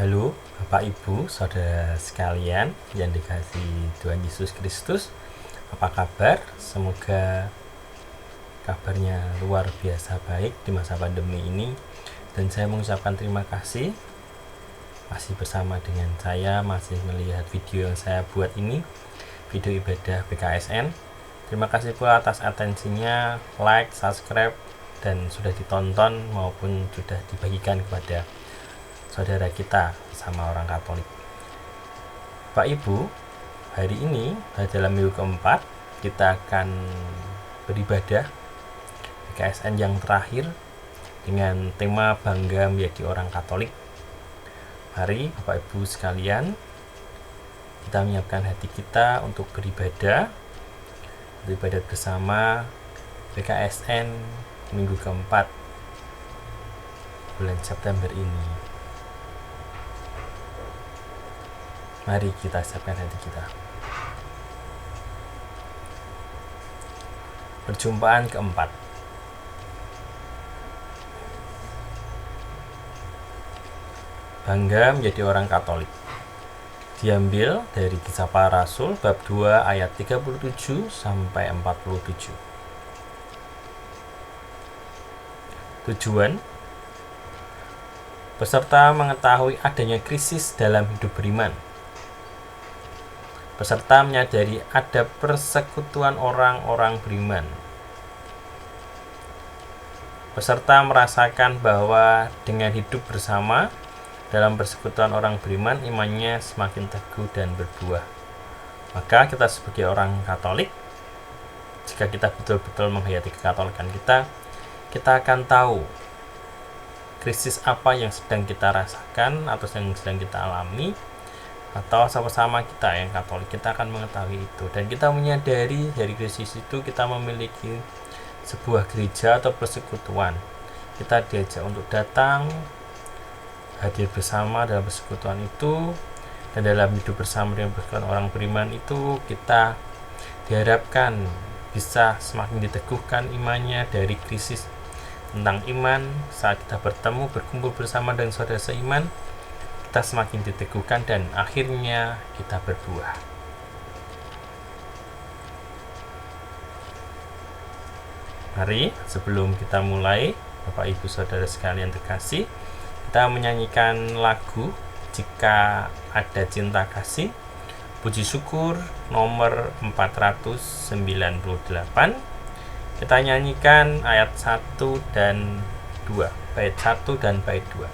Halo Bapak Ibu, saudara sekalian yang dikasihi Tuhan Yesus Kristus. Apa kabar? Semoga kabarnya luar biasa baik di masa pandemi ini. Dan saya mengucapkan terima kasih masih bersama dengan saya, masih melihat video yang saya buat ini, video ibadah BKSN. Terima kasih pula atas atensinya, like, subscribe, dan sudah ditonton maupun sudah dibagikan kepada saudara kita sama orang Katolik. Pak Ibu, hari ini dalam minggu keempat kita akan beribadah BKSN yang terakhir dengan tema bangga menjadi orang Katolik. Mari Bapak Ibu sekalian, kita menyiapkan hati kita untuk beribadah bersama BKSN minggu keempat bulan September ini. Mari kita siapkan hati kita. Perjumpaan keempat. Bangga menjadi orang Katolik. Diambil dari Kisah Para Rasul bab 2 ayat 37 sampai 47. Tujuan: peserta mengetahui adanya krisis dalam hidup beriman. Peserta menyadari ada persekutuan orang-orang beriman. Peserta merasakan bahwa dengan hidup bersama dalam persekutuan orang beriman, imannya semakin teguh dan berbuah. Maka kita sebagai orang Katolik, jika kita betul-betul menghayati kekatolikan kita akan tahu krisis apa yang sedang kita rasakan atau yang sedang kita alami, atau sama-sama kita yang Katolik kita akan mengetahui itu, dan kita menyadari dari krisis itu kita memiliki sebuah gereja atau persekutuan. Kita diajak untuk datang hadir bersama dalam persekutuan itu, dan dalam hidup bersama dengan persekutuan orang beriman itu kita diharapkan bisa semakin diteguhkan imannya dari krisis tentang iman. Saat kita bertemu berkumpul bersama dengan saudara seiman, kita semakin diteguhkan dan akhirnya kita berbuah. Mari sebelum kita mulai, Bapak Ibu Saudara sekalian terkasih, kita menyanyikan lagu Jika Ada Cinta Kasih, puji syukur nomor 498. Kita nyanyikan ayat 1 dan 2, bait 1 dan bait 2.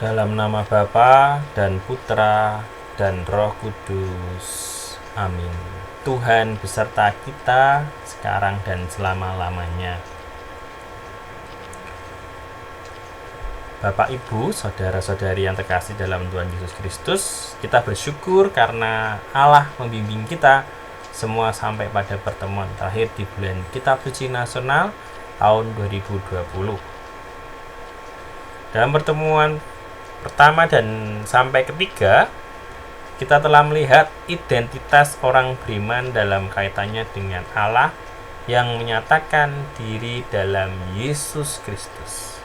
Dalam nama Bapa dan Putra dan Roh Kudus. Amin. Tuhan beserta kita sekarang dan selama-lamanya. Bapak, Ibu, saudara-saudari yang terkasih dalam Tuhan Yesus Kristus, kita bersyukur karena Allah membimbing kita semua sampai pada pertemuan terakhir di bulan Kitab Suci Nasional tahun 2020. Dalam pertemuan pertama dan sampai ketiga, kita telah melihat identitas orang beriman dalam kaitannya dengan Allah yang menyatakan diri dalam Yesus Kristus.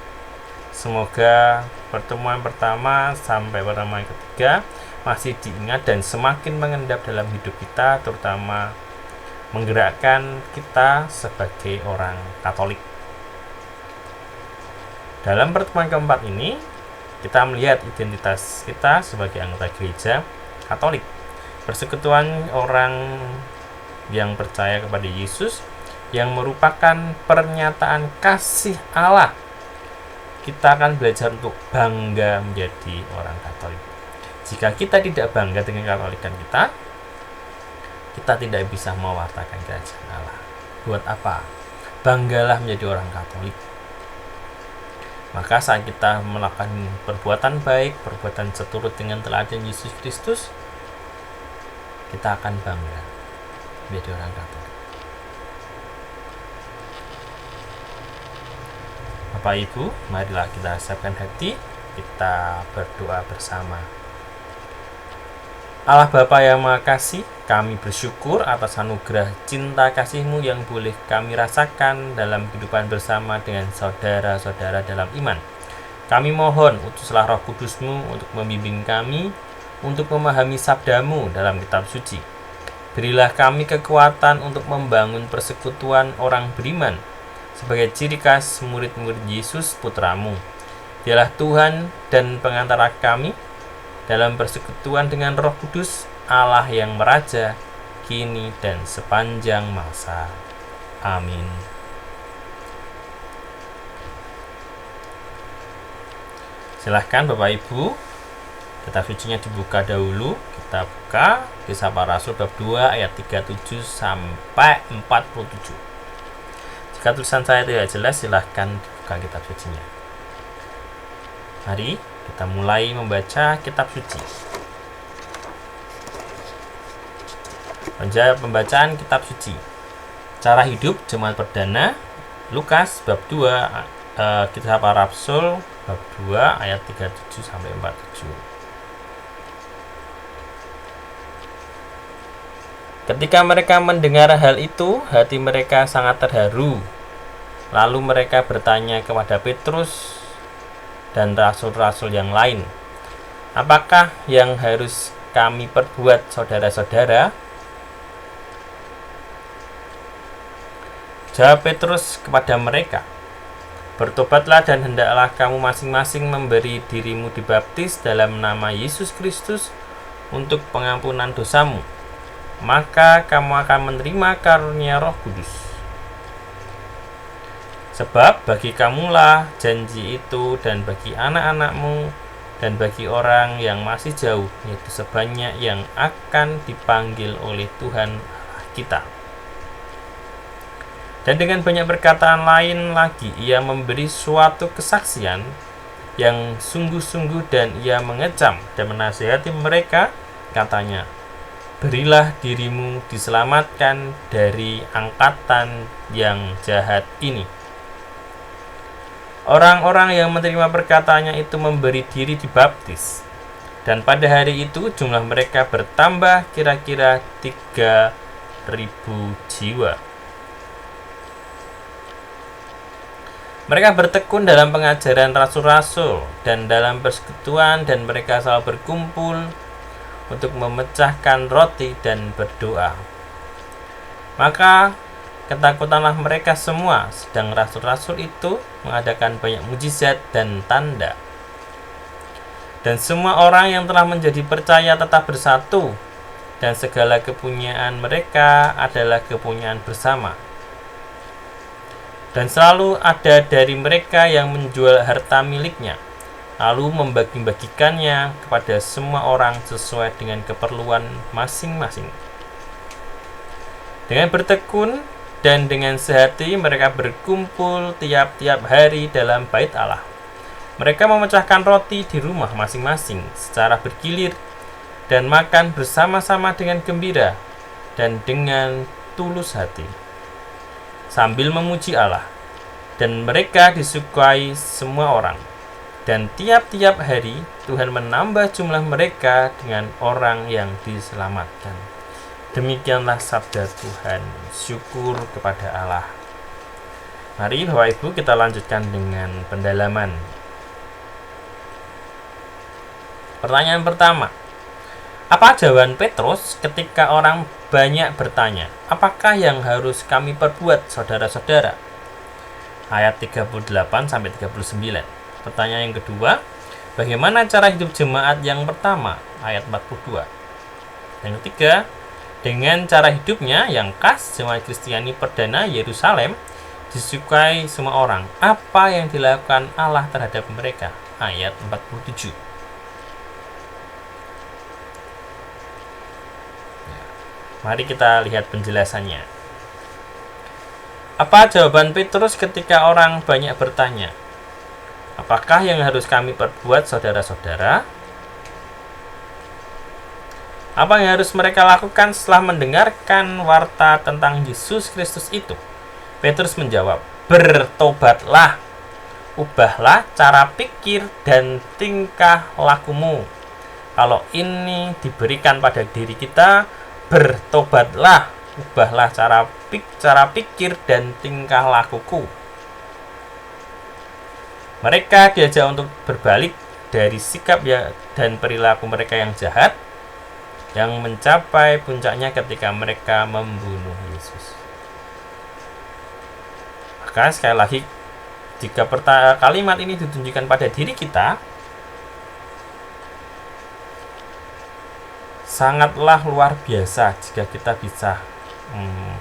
Semoga pertemuan pertama sampai pertemuan ketiga masih diingat dan semakin mengendap dalam hidup kita, terutama menggerakkan kita sebagai orang Katolik. Dalam pertemuan keempat ini, kita melihat identitas kita sebagai anggota gereja Katolik, persekutuan orang yang percaya kepada Yesus yang merupakan pernyataan kasih Allah. Kita akan belajar untuk bangga menjadi orang Katolik. Jika kita tidak bangga dengan Katolikan kita, kita tidak bisa mewartakan kerajaan Allah. Buat apa? Banggalah menjadi orang Katolik. Maka saat kita melakukan perbuatan baik, perbuatan seturut dengan teladan Yesus Kristus, kita akan bangga menjadi orang Katolik. Bapak Ibu, marilah kita siapkan hati, kita berdoa bersama. Allah Bapa yang Maha Kasih, kami bersyukur atas anugerah cinta kasih-Mu yang boleh kami rasakan dalam kehidupan bersama dengan saudara-saudara dalam iman. Kami mohon utuslah Roh Kudus-Mu untuk membimbing kami untuk memahami sabda-Mu dalam kitab suci. Berilah kami kekuatan untuk membangun persekutuan orang beriman sebagai ciri khas murid-murid Yesus Putra-Mu. Dialah Tuhan dan pengantara kami dalam persekutuan dengan Roh Kudus, Allah yang meraja, kini dan sepanjang masa. Amin. Silahkan Bapak Ibu, kitab sucinya dibuka dahulu. Kita buka Kisah Para Rasul bab 2 ayat 37 sampai 47. Jika tulisan saya tidak jelas, silahkan dibuka kitab sucinya. Mari kita mulai membaca kitab suci. Pembacaan kitab suci. Cara hidup jemaat perdana, Lukas bab 2, Kisah Para Rasul bab 2 ayat 37 sampai 47. Ketika mereka mendengar hal itu, hati mereka sangat terharu. Lalu mereka bertanya kepada Petrus dan rasul-rasul yang lain, "Apakah yang harus kami perbuat, saudara-saudara?" Jawab Petrus kepada mereka, "Bertobatlah dan hendaklah kamu masing-masing memberi dirimu dibaptis dalam nama Yesus Kristus untuk pengampunan dosamu. Maka kamu akan menerima karunia Roh Kudus. Sebab bagi kamulah janji itu, dan bagi anak-anakmu, dan bagi orang yang masih jauh, yaitu sebanyak yang akan dipanggil oleh Tuhan Allah kita." Dan dengan banyak perkataan lain lagi, ia memberi suatu kesaksian yang sungguh-sungguh, dan ia mengecam dan menasihati mereka, katanya, "Berilah dirimu diselamatkan dari angkatan yang jahat ini." Orang-orang yang menerima perkataannya itu memberi diri dibaptis, dan pada hari itu jumlah mereka bertambah kira-kira 3.000 jiwa. Mereka bertekun dalam pengajaran rasul-rasul dan dalam persekutuan, dan mereka selalu berkumpul untuk memecahkan roti dan berdoa. Maka ketakutanlah mereka semua, sedang rasul-rasul itu mengadakan banyak mujizat dan tanda. Dan semua orang yang telah menjadi percaya tetap bersatu, dan segala kepunyaan mereka adalah kepunyaan bersama. Dan selalu ada dari mereka yang menjual harta miliknya lalu membagi-bagikannya kepada semua orang sesuai dengan keperluan masing-masing. Dengan bertekun dan dengan sehati mereka berkumpul tiap-tiap hari dalam bait Allah. Mereka memecahkan roti di rumah masing-masing secara bergilir dan makan bersama-sama dengan gembira dan dengan tulus hati, sambil memuji Allah. Dan mereka disukai semua orang. Dan tiap-tiap hari Tuhan menambah jumlah mereka dengan orang yang diselamatkan. Demikianlah sabda Tuhan. Syukur kepada Allah. Mari Bapak Ibu kita lanjutkan dengan pendalaman. Pertanyaan pertama. Apa jawaban Petrus ketika orang banyak bertanya, apakah yang harus kami perbuat, saudara-saudara? Ayat 38-39. Pertanyaan yang kedua, bagaimana cara hidup jemaat yang pertama? Ayat 42. Yang ketiga, dengan cara hidupnya yang khas, jemaat Kristiani perdana Yerusalem disukai semua orang. Apa yang dilakukan Allah terhadap mereka? Ayat 47. Mari kita lihat penjelasannya. Apa jawaban Petrus ketika orang banyak bertanya? Apakah yang harus kami perbuat, saudara-saudara? Apa yang harus mereka lakukan setelah mendengarkan warta tentang Yesus Kristus itu? Petrus menjawab, bertobatlah, ubahlah cara pikir dan tingkah lakumu. Kalau ini diberikan pada diri kita, bertobatlah, ubahlah cara pikir dan tingkah lakuku. Mereka diajak untuk berbalik dari sikap dan perilaku mereka yang jahat, yang mencapai puncaknya ketika mereka membunuh Yesus. Maka sekali lagi, jika kalimat ini ditunjukkan pada diri kita, sangatlah luar biasa jika kita bisa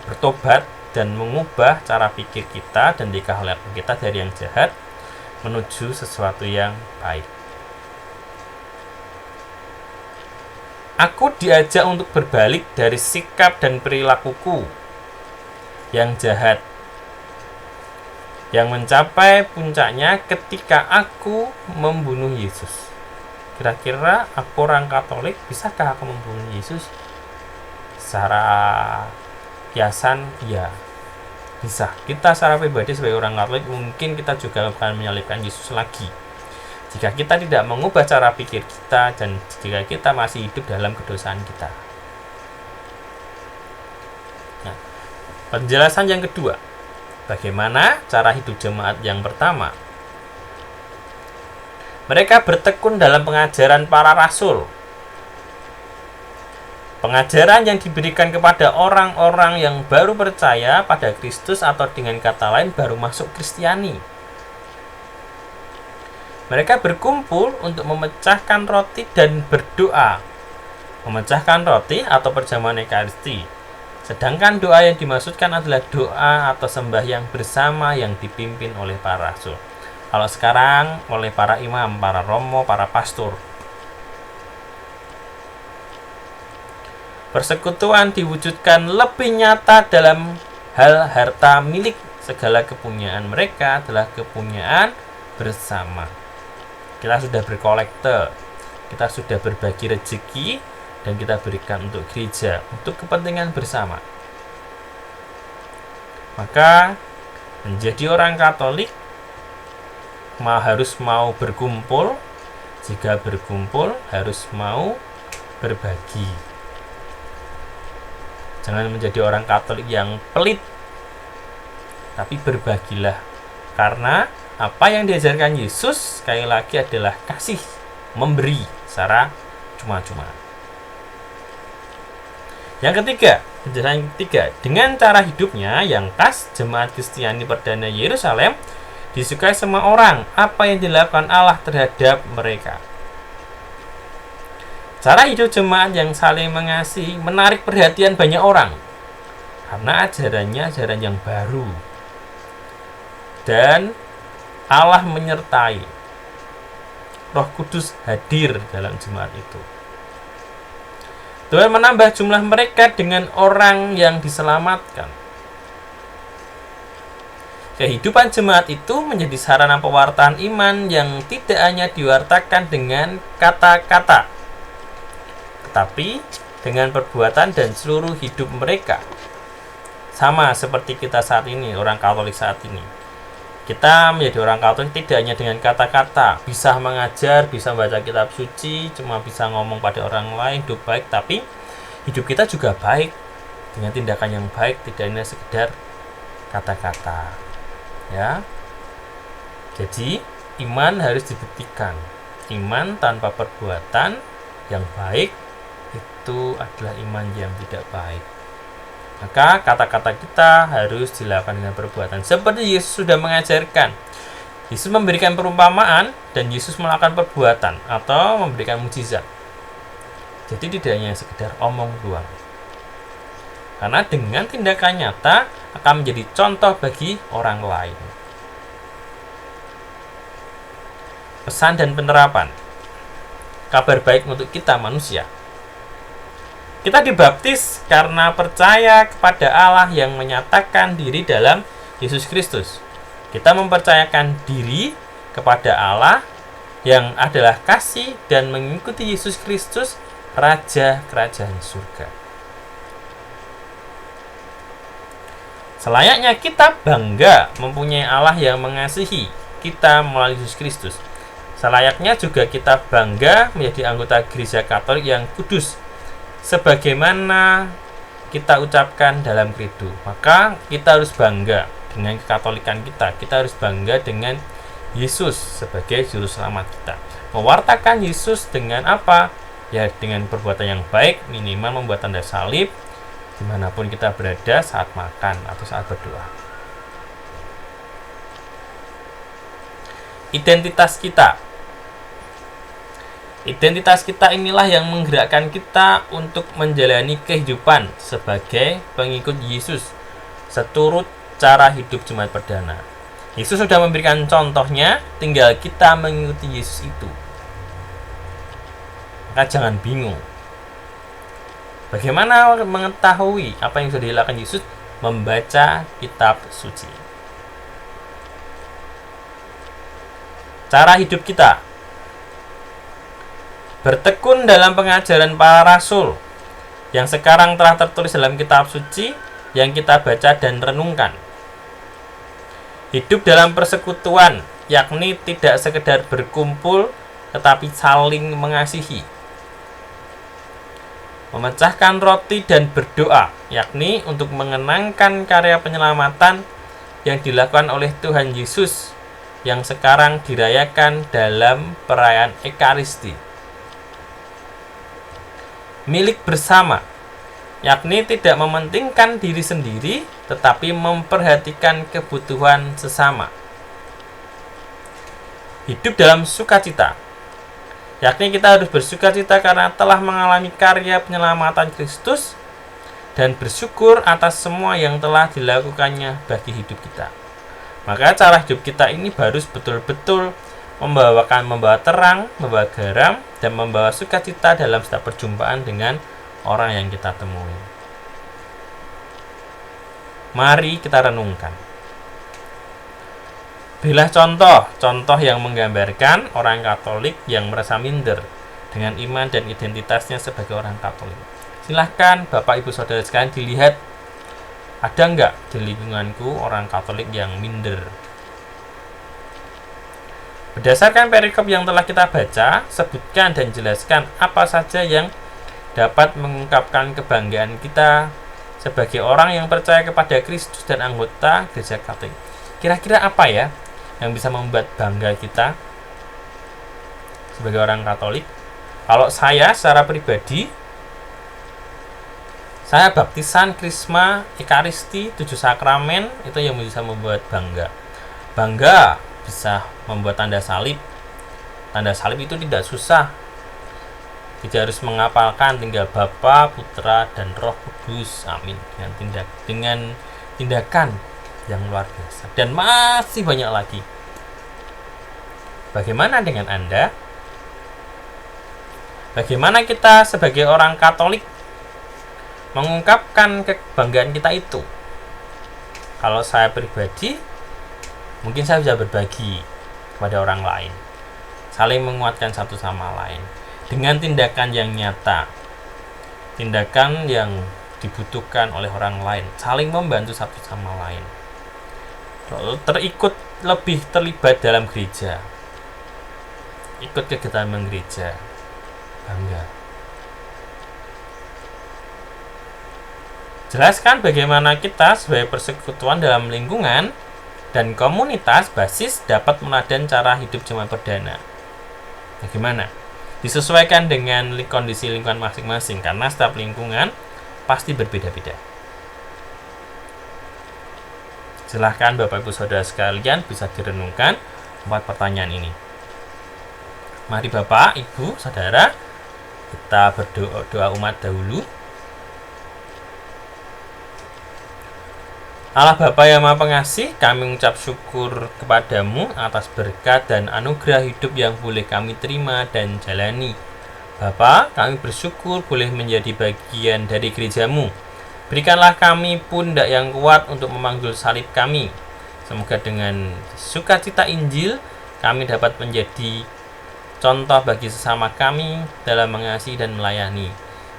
bertobat dan mengubah cara pikir kita dan tingkah laku kita dari yang jahat menuju sesuatu yang baik. Aku diajak untuk berbalik dari sikap dan perilakuku yang jahat, yang mencapai puncaknya ketika aku membunuh Yesus. Kira-kira aku orang Katolik, bisakah aku membunuh Yesus? Secara kiasan, ya bisa. Kita secara pribadi sebagai orang Katolik, mungkin kita juga akan menyalibkan Yesus lagi jika kita tidak mengubah cara pikir kita dan jika kita masih hidup dalam kedosaan kita. Nah, penjelasan yang kedua, bagaimana cara hidup jemaat yang pertama? Mereka bertekun dalam pengajaran para rasul. Pengajaran yang diberikan kepada orang-orang yang baru percaya pada Kristus atau dengan kata lain baru masuk Kristiani. Mereka berkumpul untuk memecahkan roti dan berdoa. Memecahkan roti atau perjamuan Ekaristi. Sedangkan doa yang dimaksudkan adalah doa atau sembahyang bersama yang dipimpin oleh para rasul. Kalau sekarang oleh para imam, para romo, para pastor. Persekutuan diwujudkan lebih nyata dalam hal harta milik. Segala kepunyaan mereka adalah kepunyaan bersama. Kita sudah berkolekte, kita sudah berbagi rezeki, dan kita berikan untuk gereja, untuk kepentingan bersama. Maka menjadi orang Katolik harus mau berkumpul. Jika berkumpul harus mau berbagi. Jangan menjadi orang Katolik yang pelit, tapi berbagilah. Karena apa yang diajarkan Yesus sekali lagi adalah kasih, memberi secara cuma-cuma. Yang ketiga, penjelasan yang ketiga, dengan cara hidupnya yang khas, jemaat Kristiani perdana Yerusalem disukai semua orang. Apa yang dilakukan Allah terhadap mereka? Cara hidup jemaat yang saling mengasihi menarik perhatian banyak orang karena ajarannya ajaran yang baru, dan Allah menyertai. Roh Kudus hadir dalam jemaat itu. Tuhan menambah jumlah mereka dengan orang yang diselamatkan. Kehidupan jemaat itu menjadi sarana pewartaan iman yang tidak hanya diwartakan dengan kata-kata, tetapi dengan perbuatan dan seluruh hidup mereka. Sama seperti kita saat ini, orang Katolik saat ini. Kita menjadi orang Katolik tidak hanya dengan kata-kata, bisa mengajar, bisa baca kitab suci, cuma bisa ngomong pada orang lain, hidup baik, tapi hidup kita juga baik dengan tindakan yang baik, tidak hanya sekedar kata-kata. Ya. Jadi, iman harus dibuktikan. Iman tanpa perbuatan yang baik itu adalah iman yang tidak baik. Maka kata-kata kita harus dilakukan dengan perbuatan. Seperti Yesus sudah mengajarkan. Yesus memberikan perumpamaan dan Yesus melakukan perbuatan atau memberikan mukjizat. Jadi tidak hanya sekedar omong doang. Karena dengan tindakan nyata akan menjadi contoh bagi orang lain. Pesan dan penerapan. Kabar baik untuk kita manusia. Kita dibaptis karena percaya kepada Allah yang menyatakan diri dalam Yesus Kristus. Kita mempercayakan diri kepada Allah yang adalah kasih dan mengikuti Yesus Kristus, Raja Kerajaan Surga. Selayaknya kita bangga mempunyai Allah yang mengasihi kita melalui Yesus Kristus. Selayaknya juga kita bangga menjadi anggota Gereja Katolik yang kudus, sebagaimana kita ucapkan dalam Credo. Maka kita harus bangga dengan kekatolikan kita. Kita harus bangga dengan Yesus sebagai juru selamat kita. Mewartakan Yesus dengan apa? Ya, dengan perbuatan yang baik, minimal membuat tanda salib dimanapun kita berada saat makan atau saat berdoa. Identitas kita. Identitas kita inilah yang menggerakkan kita untuk menjalani kehidupan sebagai pengikut Yesus seturut cara hidup jemaat perdana. Yesus sudah memberikan contohnya, tinggal kita mengikuti Yesus itu. Maka jangan bingung. Bagaimana mengetahui apa yang sudah dilakukan Yesus? Membaca kitab suci. Cara hidup kita. Bertekun dalam pengajaran para rasul yang sekarang telah tertulis dalam kitab suci yang kita baca dan renungkan. Hidup dalam persekutuan, yakni tidak sekedar berkumpul tetapi saling mengasihi. Memecahkan roti dan berdoa, yakni untuk mengenangkan karya penyelamatan yang dilakukan oleh Tuhan Yesus yang sekarang dirayakan dalam perayaan Ekaristi. Milik bersama, yakni tidak mementingkan diri sendiri tetapi memperhatikan kebutuhan sesama. Hidup dalam sukacita, yakni kita harus bersukacita karena telah mengalami karya penyelamatan Kristus dan bersyukur atas semua yang telah dilakukannya bagi hidup kita. Maka cara hidup kita ini harus betul-betul membawa terang, membawa garam, dan membawa sukacita dalam setiap perjumpaan dengan orang yang kita temui. Mari kita renungkan. Berilah contoh yang menggambarkan orang Katolik yang merasa minder dengan iman dan identitasnya sebagai orang Katolik. Silahkan Bapak Ibu Saudara sekalian dilihat, ada nggak di lingkunganku orang Katolik yang minder? Berdasarkan perikop yang telah kita baca, sebutkan dan jelaskan apa saja yang dapat mengungkapkan kebanggaan kita sebagai orang yang percaya kepada Kristus dan anggota Gereja Katolik. Kira-kira apa ya yang bisa membuat bangga kita sebagai orang Katolik? Kalau saya secara pribadi, saya baptisan, krisma, ekaristi, 7 sakramen, itu yang bisa membuat bangga. Bangga bisa membuat tanda salib. Tanda salib itu tidak susah. Tidak harus menghafalkan, tinggal Bapa, Putra, dan Roh Kudus. Amin. Dengan tindakan yang luar biasa. Dan masih banyak lagi. Bagaimana dengan Anda? Bagaimana kita sebagai orang Katolik mengungkapkan kebanggaan kita itu? Kalau saya pribadi, mungkin saya bisa berbagi kepada orang lain, saling menguatkan satu sama lain dengan tindakan yang nyata, tindakan yang dibutuhkan oleh orang lain, saling membantu satu sama lain. Lebih terlibat dalam gereja, ikut kegiatan gereja, bangga. Jelaskan bagaimana kita sebagai persekutuan dalam lingkungan dan komunitas basis dapat meneladani cara hidup jemaat perdana. Bagaimana? Disesuaikan dengan kondisi lingkungan masing-masing, karena setiap lingkungan pasti berbeda-beda. Silahkan Bapak Ibu Saudara sekalian bisa direnungkan 4 pertanyaan ini. Mari Bapak, Ibu, Saudara, kita berdoa umat dahulu. Allah Bapa yang Maha Pengasih, kami mengucap syukur kepadamu atas berkat dan anugerah hidup yang boleh kami terima dan jalani. Bapa, kami bersyukur boleh menjadi bagian dari gerejamu. Berikanlah kami pundak yang kuat untuk memanggul salib kami. Semoga dengan sukacita Injil, kami dapat menjadi contoh bagi sesama kami dalam mengasihi dan melayani,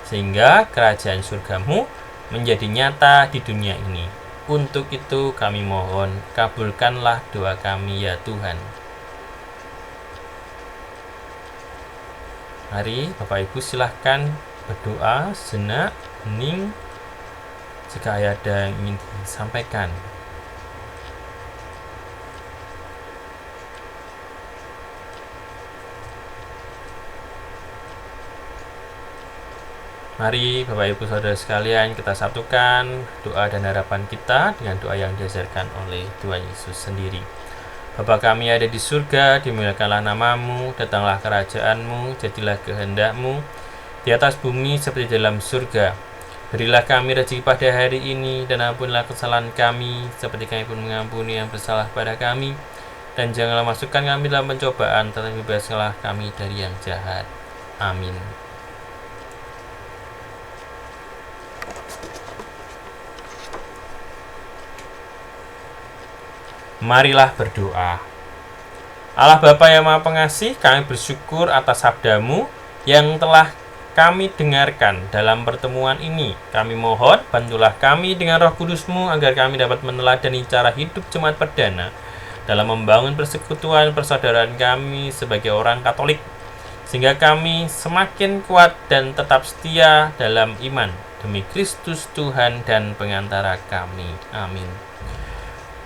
sehingga kerajaan surgamu menjadi nyata di dunia ini. Untuk itu kami mohon, kabulkanlah doa kami ya Tuhan. Mari Bapak Ibu silahkan berdoa sejenak, hening, jika ada yang ingin disampaikan. Mari Bapak Ibu Saudara sekalian, kita satukan doa dan harapan kita dengan doa yang diajarkan oleh Tuhan Yesus sendiri. Bapa kami ada di surga, dimuliakanlah namamu, datanglah kerajaanmu, jadilah kehendakmu di atas bumi seperti dalam surga. Berilah kami rezeki pada hari ini, dan ampunilah kesalahan kami seperti kami pun mengampuni yang bersalah pada kami. Dan janganlah masukkan kami dalam pencobaan, tetapi bebaskanlah kami dari yang jahat. Amin. Marilah berdoa. Allah Bapa yang Maha Pengasih, kami bersyukur atas sabda-Mu yang telah kami dengarkan dalam pertemuan ini. Kami mohon, bantulah kami dengan Roh Kudus-Mu agar kami dapat meneladani cara hidup jemaat perdana dalam membangun persekutuan persaudaraan kami sebagai orang Katolik, sehingga kami semakin kuat dan tetap setia dalam iman demi Kristus Tuhan dan pengantara kami. Amin.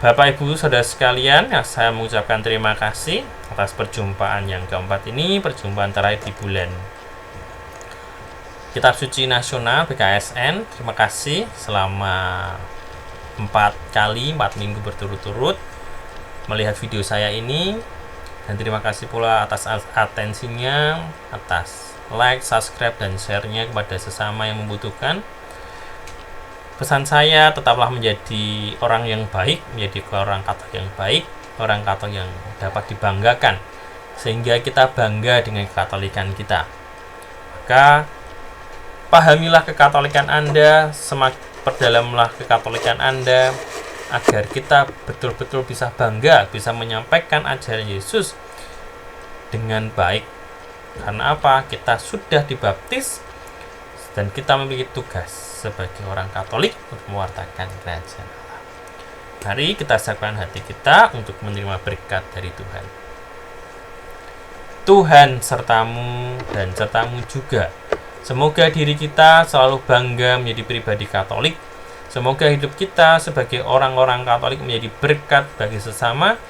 Bapak Ibu Saudara sekalian, saya mengucapkan terima kasih atas perjumpaan yang keempat ini, perjumpaan terakhir di bulan Kitab Suci Nasional BKSN. Terima kasih selama 4 minggu berturut-turut melihat video saya ini, dan terima kasih pula atas atensinya, atas like, subscribe, dan share-nya kepada sesama yang membutuhkan. Pesan saya, tetaplah menjadi orang yang baik, menjadi orang Katolik yang baik, orang Katolik yang dapat dibanggakan, sehingga kita bangga dengan kekatolikan kita. Maka pahamilah kekatolikan Anda, perdalamlah kekatolikan Anda, agar kita betul-betul bisa bangga, bisa menyampaikan ajaran Yesus dengan baik. Karena apa? Kita sudah dibaptis, dan kita memiliki tugas sebagai orang Katolik untuk mewartakan kerajaan Allah. Mari kita siapkan hati kita untuk menerima berkat dari Tuhan. Tuhan sertamu dan sertamu juga. Semoga diri kita selalu bangga menjadi pribadi Katolik. Semoga hidup kita sebagai orang-orang Katolik menjadi berkat bagi sesama,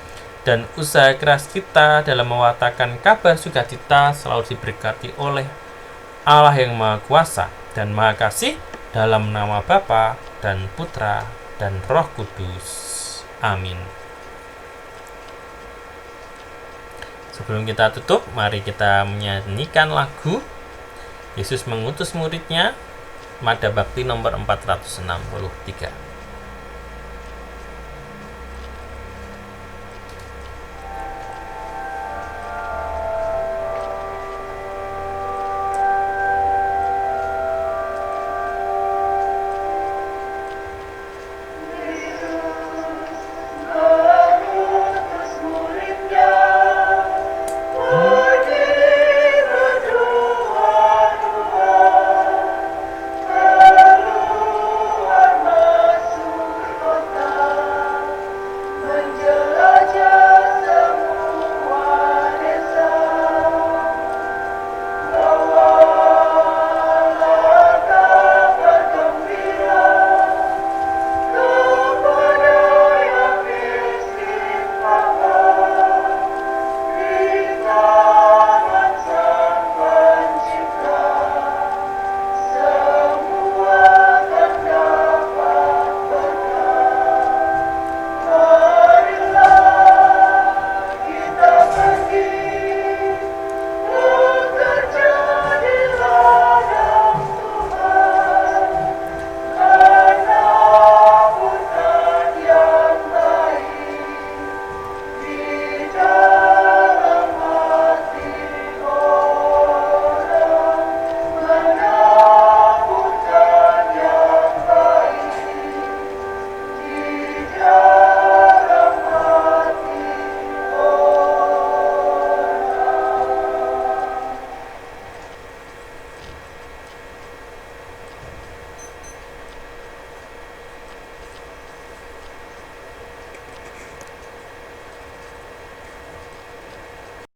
dan usaha keras kita dalam mewartakan kabar sukacita selalu diberkati oleh Allah yang Maha Kuasa dan Maha Kasih, dalam nama Bapa dan Putra dan Roh Kudus. Amin. Sebelum kita tutup, mari kita menyanyikan lagu Yesus Mengutus Muridnya, Mada Bakti nomor 463.